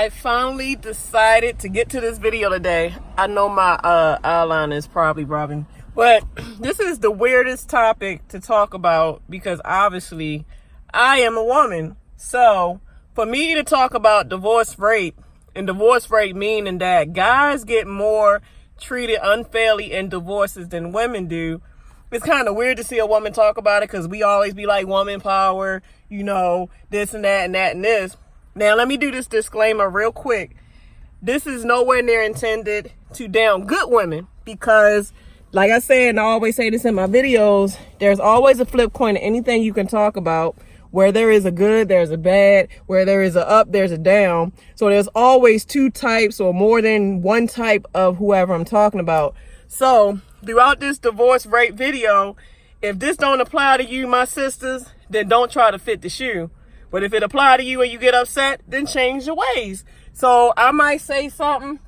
I finally decided to get to this video today. I know my outline is probably rubbing, but this is the weirdest topic to talk about because obviously I am a woman. So for me to talk about divorce rate, and divorce rate meaning that guys get more treated unfairly in divorces than women do, it's kind of weird to see a woman talk about it because we always be like woman power, you know, this and that and that and this. Now, let me do this disclaimer real quick. This is nowhere near intended to down good women because, like I said, and I always say this in my videos, there's always a flip coin to anything you can talk about. Where there is a good, there's a bad. Where there is a up, there's a down. So there's always two types or more than one type of whoever I'm talking about. So throughout this divorce rate video, if this don't apply to you, my sisters, then don't try to fit the shoe. But if it apply to you and you get upset, then change your ways. So I might say something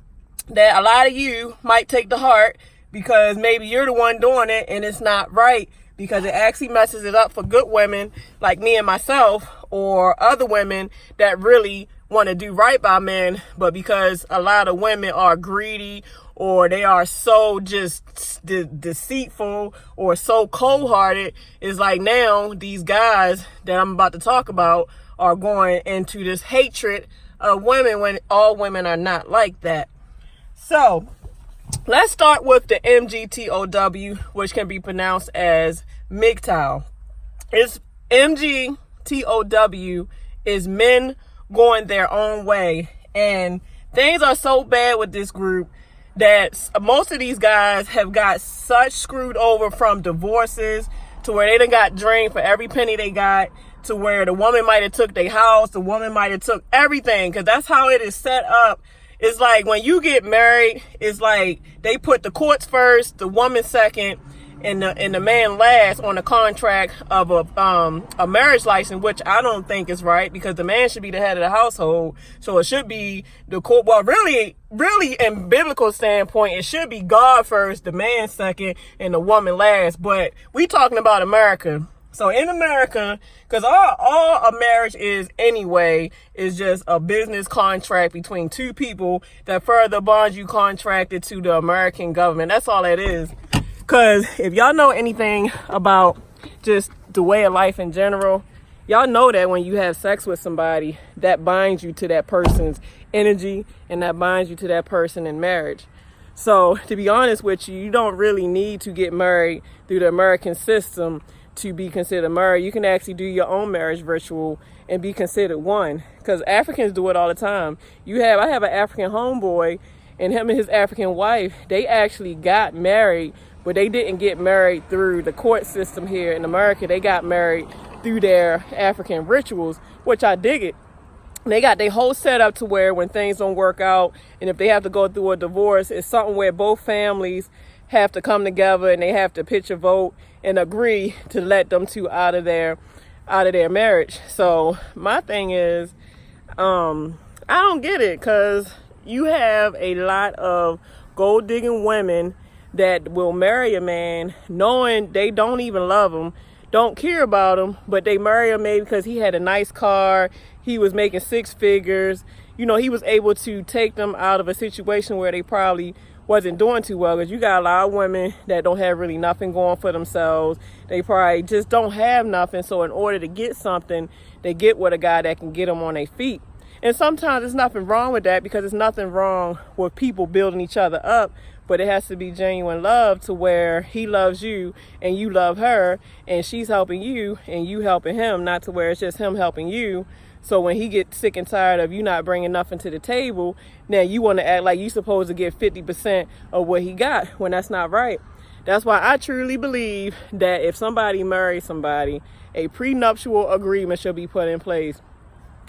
that a lot of you might take to heart because maybe you're the one doing it and it's not right, because it actually messes it up for good women like me and myself, or other women that really want to do right by men, but because a lot of women are greedy or they are so just deceitful or so cold-hearted, it's like now these guys that I'm about to talk about are going into this hatred of women when all women are not like that. So let's start with the MGTOW, which can be pronounced as MGTOW. It's MGTOW is men going their own way. And things are so bad with this group that most of these guys have got such screwed over from divorces to where they done got drained for every penny they got, to where the woman might have took their house, the woman might have took everything, because that's how it is set up. It's like when you get married, it's like they put the courts first, the woman second, and the man last on the contract of a marriage license, which I don't think is right, because the man should be the head of the household. So it should be the court. Well, really in biblical standpoint, it should be God first, the man second, and the woman last. But we talking about America. So in America, because all a marriage is anyway, is just a business contract between two people that further bonds you contracted to the American government. That's all that is. Because if y'all know anything about just the way of life in general, y'all know that when you have sex with somebody, that binds you to that person's energy and that binds you to that person in marriage. So to be honest with you, you don't really need to get married through the American system to be considered married. You can actually do your own marriage ritual and be considered one, because Africans do it all the time. I have an African homeboy, and him and his African wife, they actually got married, but they didn't get married through the court system here in America. They got married through their African rituals, which I dig it. They got their whole setup to where when things don't work out, and if they have to go through a divorce, it's something where both families have to come together and they have to pitch a vote and agree to let them two out of their marriage. So my thing is, I don't get it, because you have a lot of gold digging women that will marry a man knowing they don't even love him, don't care about him, but they marry him maybe because he had a nice car, he was making six figures, you know, he was able to take them out of a situation where they probably wasn't doing too well. Because you got a lot of women that don't have really nothing going for themselves. They probably just don't have nothing. So in order to get something, they get with a guy that can get them on their feet. And sometimes there's nothing wrong with that, because there's nothing wrong with people building each other up. But it has to be genuine love, to where he loves you and you love her, and she's helping you and you helping him, not to where it's just him helping you. So when he gets sick and tired of you not bringing nothing to the table, now you want to act like you're supposed to get 50% of what he got, when that's not right. That's why I truly believe that if somebody marries somebody, a prenuptial agreement should be put in place.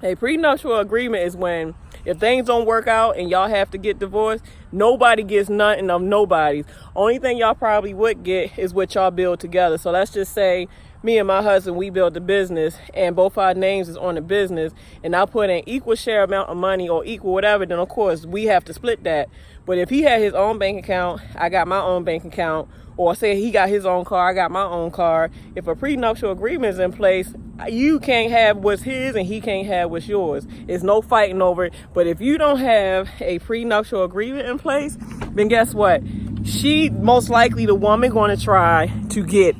A prenuptial agreement is when, if things don't work out and y'all have to get divorced, nobody gets nothing of nobody's. Only thing y'all probably would get is what y'all build together. So let's just say me and my husband, we built a business and both our names is on the business, and I put an equal share amount of money or equal whatever, then of course we have to split that. But if he had his own bank account, I got my own bank account, or say he got his own car, I got my own car, if a prenuptial agreement is in place, you can't have what's his and he can't have what's yours. It's no fighting over it. But if you don't have a prenuptial agreement in place, then guess what? She, most likely the woman, going to try to get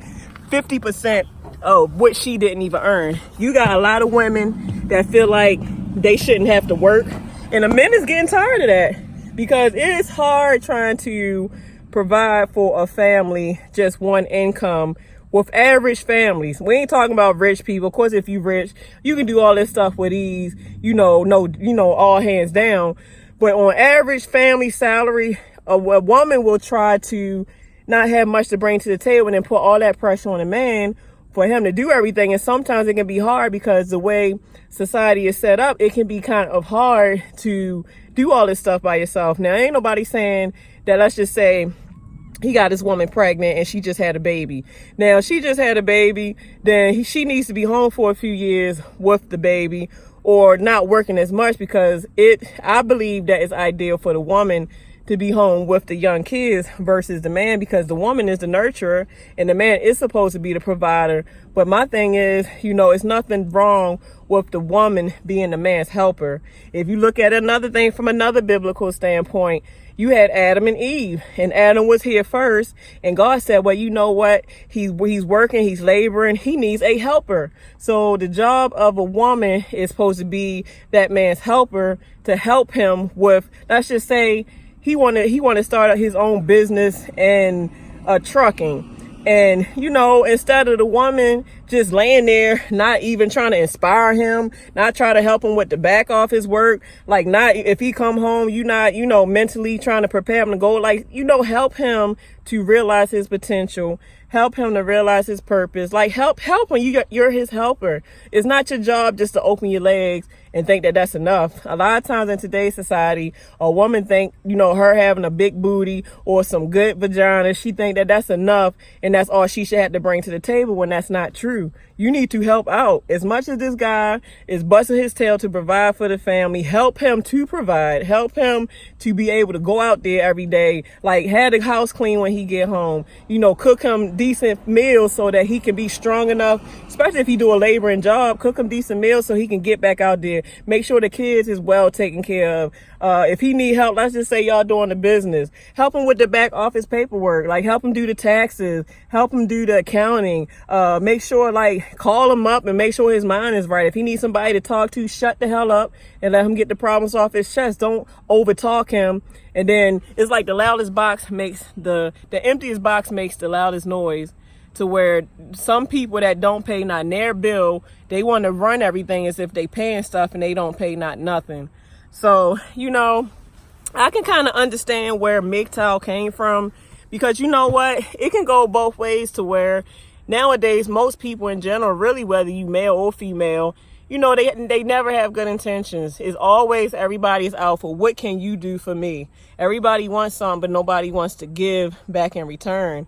50% of what she didn't even earn. You got a lot of women that feel like they shouldn't have to work, and the men is getting tired of that, because it is hard trying to provide for a family, just one income, with average families. We ain't talking about rich people. Of course, if you rich, you can do all this stuff with ease, all hands down. But on average family salary, a woman will try to not have much to bring to the table and then put all that pressure on a man for him to do everything. And sometimes it can be hard because the way society is set up, it can be kind of hard to do all this stuff by yourself. Now, ain't nobody saying that, let's just say he got this woman pregnant and she just had a baby. Now, she just had a baby, then she needs to be home for a few years with the baby, or not working as much, because I believe that it's ideal for the woman to be home with the young kids versus the man, because the woman is the nurturer and the man is supposed to be the provider. But my thing is, it's nothing wrong with the woman being the man's helper. If you look at another thing from another biblical standpoint, you had Adam and Eve, and Adam was here first, and God said, well, you know what? He's working, he's laboring, he needs a helper. So the job of a woman is supposed to be that man's helper, to help him with, let's just say, he want to start his own business and trucking. And, instead of the woman just laying there, not even trying to inspire him, not try to help him with the back office work, like, not, if he come home, you not, mentally trying to prepare him to go, like, help him to realize his potential, help him to realize his purpose, like, help him. You're his helper. It's not your job just to open your legs and think that that's enough. A lot of times in today's society, a woman think, her having a big booty or some good vagina, she think that that's enough and that's all she should have to bring to the table, when that's not true. You need to help out. As much as this guy is busting his tail to provide for the family, help him to provide, help him to be able to go out there every day, like have the house clean when he get home, cook him decent meals so that he can be strong enough, especially if he do a laboring job, cook him decent meals so he can get back out there, make sure the kids is well taken care of. If he need help, let's just say y'all doing the business, help him with the back office paperwork, like help him do the taxes, help him do the accounting, make sure, like, call him up and make sure his mind is right. If he needs somebody to talk to, shut the hell up and let him get the problems off his chest. Don't over talk him. And then it's like the loudest box makes the emptiest box makes the loudest noise, to where some people that don't pay not their bill, they want to run everything as if they paying stuff and they don't pay not nothing. So, I can kind of understand where MGTOW came from, because you know what? It can go both ways, to where nowadays most people in general, really, whether you male or female, they never have good intentions. It's always everybody's out for what can you do for me. Everybody wants something, but nobody wants to give back in return.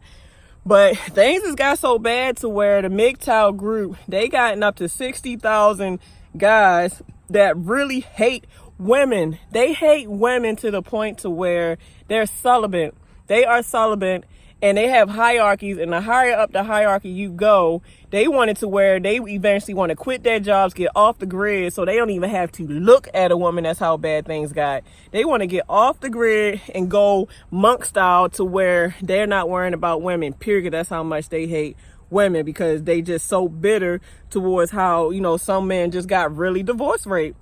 But things has got so bad to where the MGTOW group, they gotten up to 60,000 guys that really hate women. They hate women to the point to where they're celibate. They are celibate, and they have hierarchies, and the higher up the hierarchy you go, they want it to where they eventually want to quit their jobs, get off the grid, so they don't even have to look at a woman. That's how bad things got. They want to get off the grid and go monk style, to where they're not worrying about women, period. That's how much they hate women, because they just so bitter towards how, some men just got really divorce rate.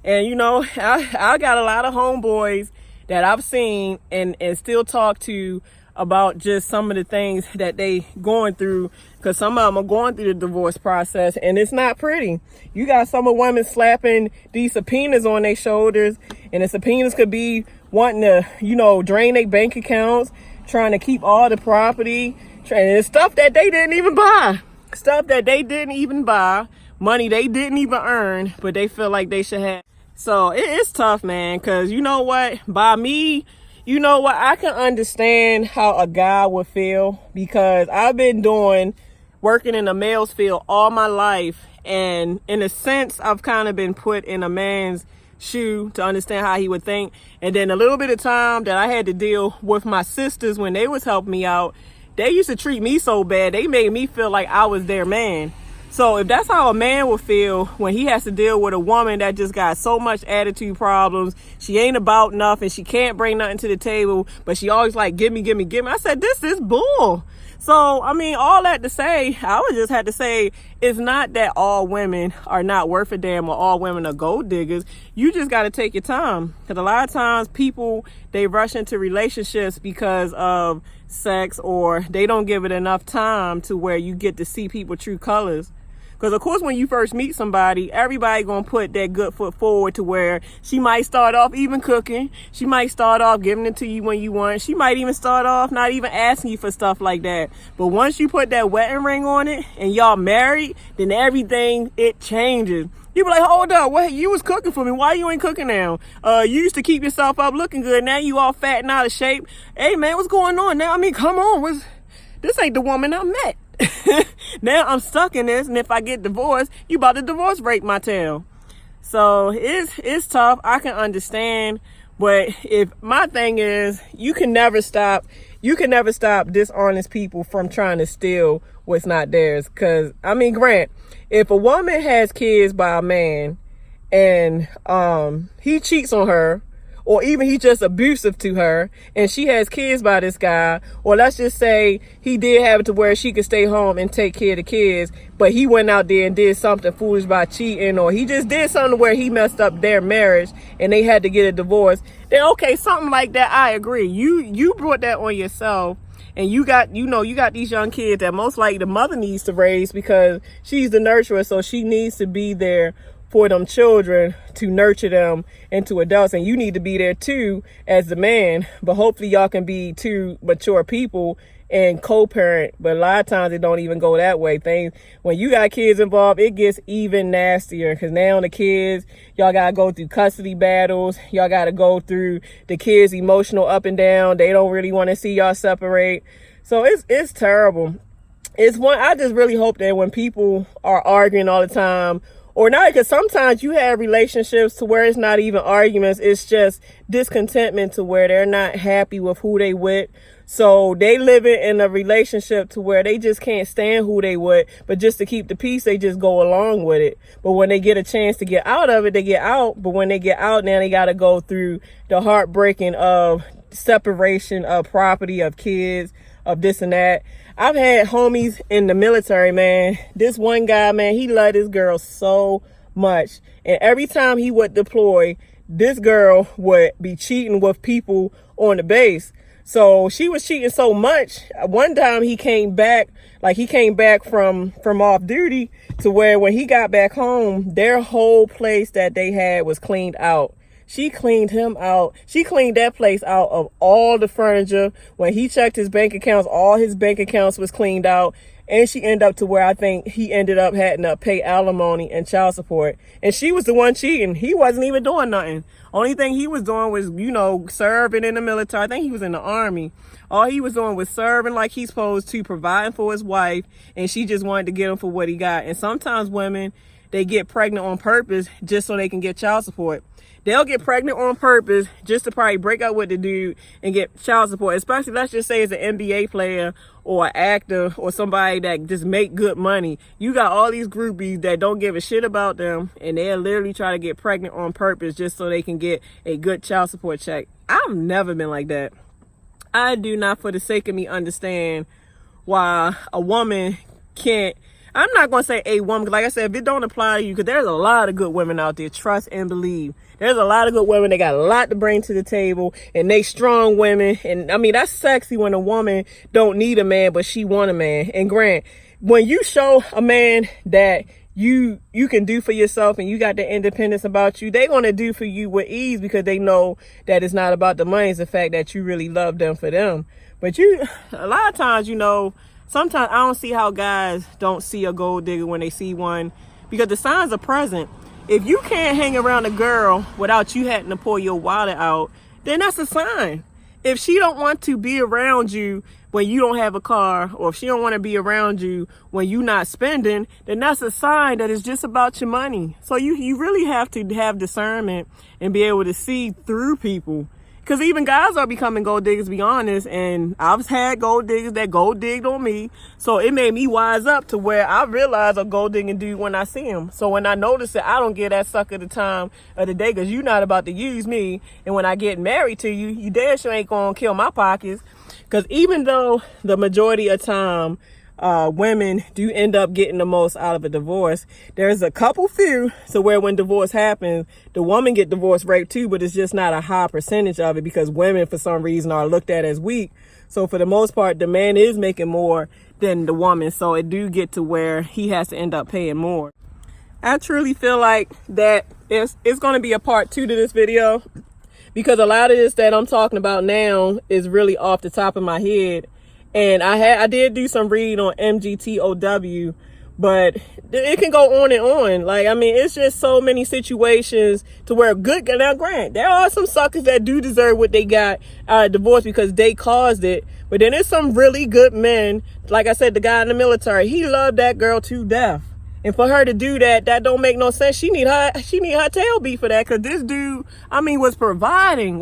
And, I got a lot of homeboys that I've seen and still talk to about just some of the things that they going through, because some of them are going through the divorce process, and it's not pretty. You got some of women slapping these subpoenas on their shoulders, and the subpoenas could be wanting to, drain their bank accounts, trying to keep all the property, and it's stuff that they didn't even buy. Money they didn't even earn, but they feel like they should have. So it's tough, man, because you know what? By me, I can understand how a guy would feel, because I've been working working in the male's field all my life, and in a sense, I've kind of been put in a man's shoe to understand how he would think. And then a little bit of time that I had to deal with my sisters when they was helping me out, they used to treat me so bad. They made me feel like I was their man. So if that's how a man will feel when he has to deal with a woman that just got so much attitude problems, she ain't about nothing, she can't bring nothing to the table, but she always like, give me, give me, give me. I said, this is bull. So, I mean, all that to say, I would just have to say, it's not that all women are not worth a damn or all women are gold diggers. You just got to take your time. Because a lot of times people, they rush into relationships because of sex, or they don't give it enough time to where you get to see people's true colors. Because, of course, when you first meet somebody, everybody going to put their good foot forward to where she might start off even cooking. She might start off giving it to you when you want. She might even start off not even asking you for stuff like that. But once you put that wedding ring on it and y'all married, then everything, it changes. You be like, hold up, what? You was cooking for me. Why you ain't cooking now? You used to keep yourself up looking good. Now you all fat and out of shape. Hey, man, what's going on now? I mean, come on. This ain't the woman I met. Now I'm stuck in this, and if I get divorced, you about to divorce rape my tail. So it's tough. I can understand, but if my thing is, you can never stop dishonest people from trying to steal what's not theirs. Because I mean, grant, if a woman has kids by a man and he cheats on her, or even he's just abusive to her, and she has kids by this guy, or let's just say he did have it to where she could stay home and take care of the kids, but he went out there and did something foolish by cheating, or he just did something where he messed up their marriage and they had to get a divorce, then okay, something like that, I agree. You brought that on yourself, and you got these young kids that most likely the mother needs to raise because she's the nurturer, so she needs to be there for them children to nurture them into adults, and you need to be there too as the man. But hopefully y'all can be two mature people and co-parent. But a lot of times it don't even go that way. When you got kids involved, it gets even nastier, because now the kids, y'all gotta go through custody battles, y'all gotta go through the kids' emotional up and down. They don't really want to see y'all separate, so it's terrible. I just really hope that when people are arguing all the time, or not, because sometimes you have relationships to where it's not even arguments, it's just discontentment to where they're not happy with who they with. So they live in a relationship to where they just can't stand who they with, but just to keep the peace, they just go along with it. But when they get a chance to get out of it, they get out. But when they get out, now they got to go through the heartbreaking of separation of property, of kids, of this and that. I've had homies in the military, man. This one guy, man, he loved this girl so much. And every time he would deploy, this girl would be cheating with people on the base. So she was cheating so much. One time he came back from off duty, to where when he got back home, their whole place that they had was cleaned out. She cleaned him out. She cleaned that place out of all the furniture. When he checked his bank accounts, all his bank accounts was cleaned out. And she ended up to where I think he ended up having to pay alimony and child support. And she was the one cheating. He wasn't even doing nothing. Only thing he was doing was, serving in the military. I think he was in the army. All he was doing was serving like he's supposed to, providing for his wife. And she just wanted to get him for what he got. And sometimes women, they get pregnant on purpose just so they can get child support. They'll get pregnant on purpose just to probably break up with the dude and get child support. Especially, let's just say, it's an NBA player or an actor or somebody that just make good money. You got all these groupies that don't give a shit about them, and they'll literally try to get pregnant on purpose just so they can get a good child support check. I've never been like that. I do not, for the sake of me, understand why a woman can't. I'm not going to say a woman, because like I said, if it don't apply to you, because there's a lot of good women out there, trust and believe. There's a lot of good women. They got a lot to bring to the table, and they strong women. And I mean, that's sexy when a woman don't need a man, but she want a man. And grant, when you show a man that you can do for yourself and you got the independence about you, they going to do for you with ease, because they know that it's not about the money. It's the fact that you really love them for them. But a lot of times, sometimes I don't see how guys don't see a gold digger when they see one, because the signs are present. If you can't hang around a girl without you having to pull your wallet out, then that's a sign. If she don't want to be around you when you don't have a car, or if she don't want to be around you when you not spending, then that's a sign that it's just about your money. So you really have to have discernment and be able to see through people. Because even guys are becoming gold diggers, to be honest. And I've had gold diggers that gold digged on me. So it made me wise up to where I realize a gold digging dude when I see him. So when I notice it, I don't give that sucker the time of the day, because you're not about to use me. And when I get married to you, you damn sure ain't going to kill my pockets. Because even though the majority of time, women do end up getting the most out of a divorce, there's a couple few to where when divorce happens, the woman get divorce rate too, but it's just not a high percentage of it, because women for some reason are looked at as weak. So for the most part, the man is making more than the woman, so it do get to where he has to end up paying more. I truly feel like that it's going to be a part 2 to this video, because a lot of this that I'm talking about now is really off the top of my head. And I did do some read on MGTOW, but it can go on and on. Like, I mean, it's just so many situations to where now grant, there are some suckers that do deserve what they got out of divorce because they caused it. But then there's some really good men. Like I said, the guy in the military, he loved that girl to death. And for her to do that, that don't make no sense. She need her tail beat for that, because this dude, I mean, was providing,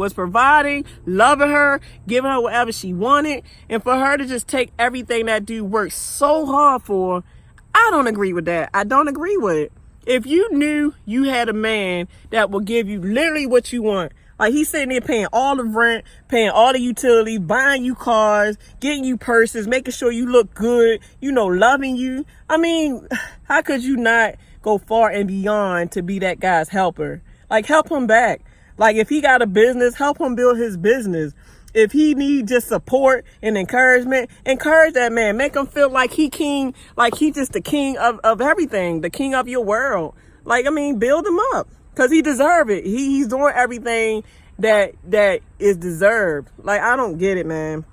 loving her, giving her whatever she wanted. And for her to just take everything that dude worked so hard for, I don't agree with that. I don't agree with it. If you knew you had a man that will give you literally what you want, like he's sitting there paying all the rent, paying all the utilities, buying you cars, getting you purses, making sure you look good, loving you. I mean, how could you not go far and beyond to be that guy's helper? Like, help him back. Like, if he got a business, help him build his business. If he needs just support and encouragement, encourage that man. Make him feel like he king, like he just the king of everything, the king of your world. Like, I mean, build him up. Because he deserve it. He's doing everything that is deserved. Like, I don't get it, man.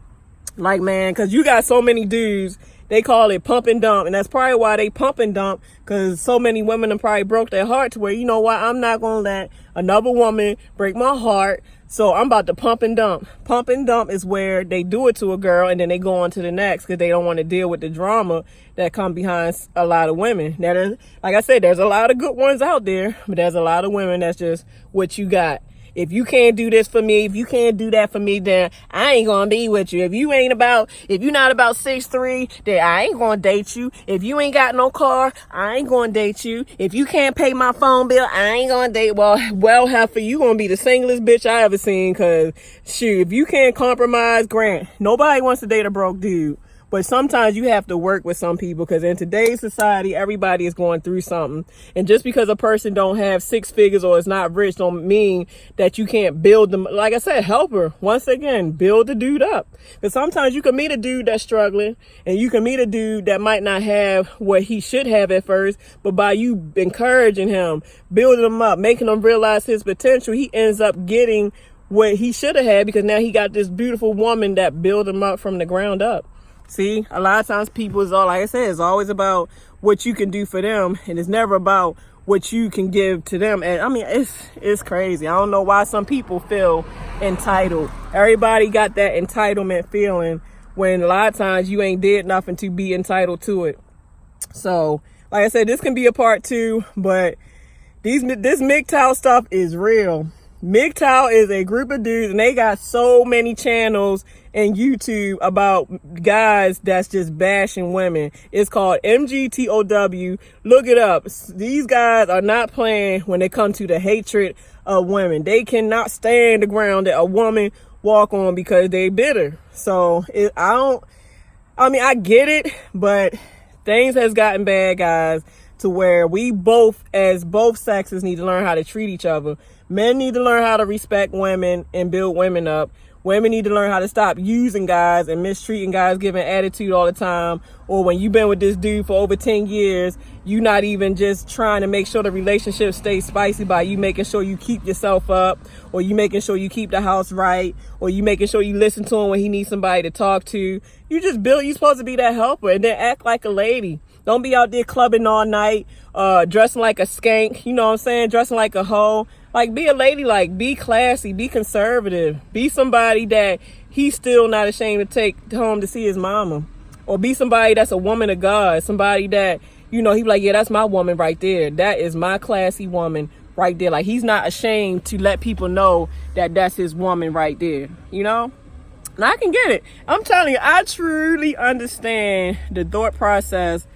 Like, man, because you got so many dudes, they call it pump and dump. And that's probably why they pump and dump, because so many women have probably broke their heart to where, you know what, I'm not going to let another woman break my heart. So I'm about to pump and dump. Pump and dump is where they do it to a girl and then they go on to the next, because they don't want to deal with the drama that come behind a lot of women. That is, like I said, there's a lot of good ones out there, but there's a lot of women that's just what you got. If you can't do this for me, if you can't do that for me, then I ain't gonna be with you. If you're not about 6'3", then I ain't gonna date you. If you ain't got no car, I ain't gonna date you. If you can't pay my phone bill, I ain't gonna date. Well, half of you gonna be the singlest bitch I ever seen, cause shoot, if you can't compromise, grant, nobody wants to date a broke dude. But sometimes you have to work with some people, because in today's society, everybody is going through something. And just because a person don't have 6 figures or is not rich don't mean that you can't build them. Like I said, help her. Once again, build the dude up. Because sometimes you can meet a dude that's struggling, and you can meet a dude that might not have what he should have at first. But by you encouraging him, building him up, making him realize his potential, he ends up getting what he should have had, because now he got this beautiful woman that built him up from the ground up. See, a lot of times people is all, like I said, it's always about what you can do for them, and it's never about what you can give to them. And I mean, it's crazy. I don't know why some people feel entitled. Everybody got that entitlement feeling, when a lot of times you ain't did nothing to be entitled to it. So, like I said, this can be a part 2, but this MGTOW stuff is real. MGTOW is a group of dudes, and they got so many channels and YouTube about guys that's just bashing women. It's called MGTOW. Look it up. These guys are not playing when it comes to the hatred of women. They cannot stand the ground that a woman walk on because they bitter. So I get it, but things has gotten bad, guys, to where we both, as both sexes, need to learn how to treat each other. Men need to learn how to respect women and build women up. Women need to learn how to stop using guys and mistreating guys, giving attitude all the time. Or when you've been with this dude for over 10 years, you not even just trying to make sure the relationship stays spicy by you making sure you keep yourself up, or you making sure you keep the house right, or you making sure you listen to him when he needs somebody to talk to. You're supposed to be that helper, and then act like a lady. Don't be out there clubbing all night, dressing like a skank, you know what I'm saying? Dressing like a hoe. Like, be a lady, like, be classy, be conservative, be somebody that he's still not ashamed to take home to see his mama. Or be somebody that's a woman of God, somebody that, he be like, yeah, that's my woman right there. That is my classy woman right there. Like, he's not ashamed to let people know that that's his woman right there, And I can get it. I'm telling you, I truly understand the thought process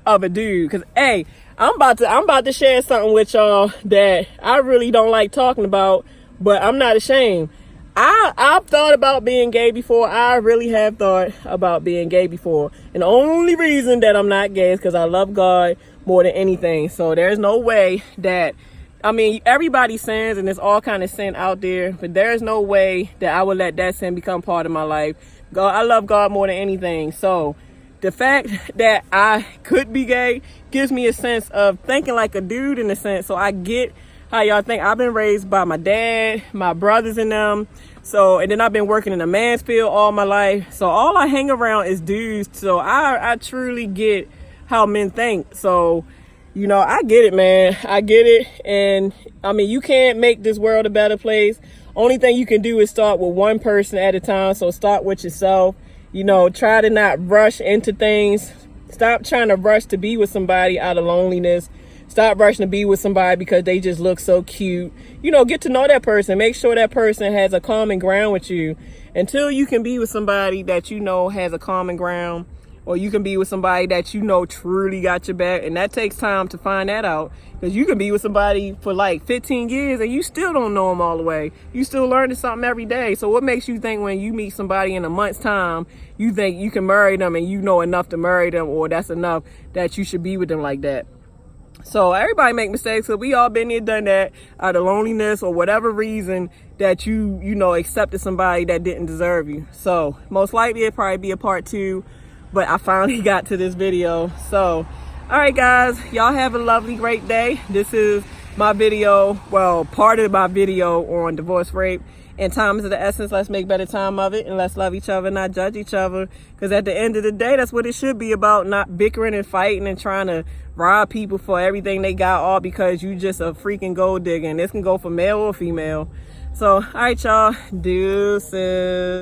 of a dude. Because, hey, I'm about to share something with y'all that I really don't like talking about, but I'm not ashamed. I've thought about being gay before. I really have thought about being gay before. And the only reason that I'm not gay is because I love God more than anything. So there's no way that, everybody sins and there's all kind of sin out there, but there's no way that I would let that sin become part of my life. God, I love God more than anything. So the fact that I could be gay gives me a sense of thinking like a dude in a sense. So I get how y'all think. I've been raised by my dad, my brothers and them. And then I've been working in a man's field all my life. So all I hang around is dudes. So I truly get how men think. So, I get it, man. I get it. And you can't make this world a better place. Only thing you can do is start with one person at a time. So start with yourself. Try to not rush into things. Stop trying to rush to be with somebody out of loneliness. Stop rushing to be with somebody because they just look so cute. Get to know that person. Make sure that person has a common ground with you. Until you can be with somebody that has a common ground, or you can be with somebody that truly got your back. And that takes time to find that out. Because you can be with somebody for like 15 years and you still don't know them all the way. You still learning something every day. So what makes you think when you meet somebody in a month's time, you think you can marry them and you know enough to marry them, or that's enough that you should be with them like that? So everybody make mistakes. So we all been there, done that, out of loneliness or whatever reason that you accepted somebody that didn't deserve you. So most likely it'll probably be a part 2, but I finally got to this video. So, all right, guys, y'all have a lovely, great day. This is my video, well, part of my video on divorce, rape, and time is of the essence. Let's make better time of it, and let's love each other, not judge each other. Because at the end of the day, that's what it should be about, not bickering and fighting and trying to rob people for everything they got, all because you just a freaking gold digger. And this can go for male or female. So, all right, y'all, deuces.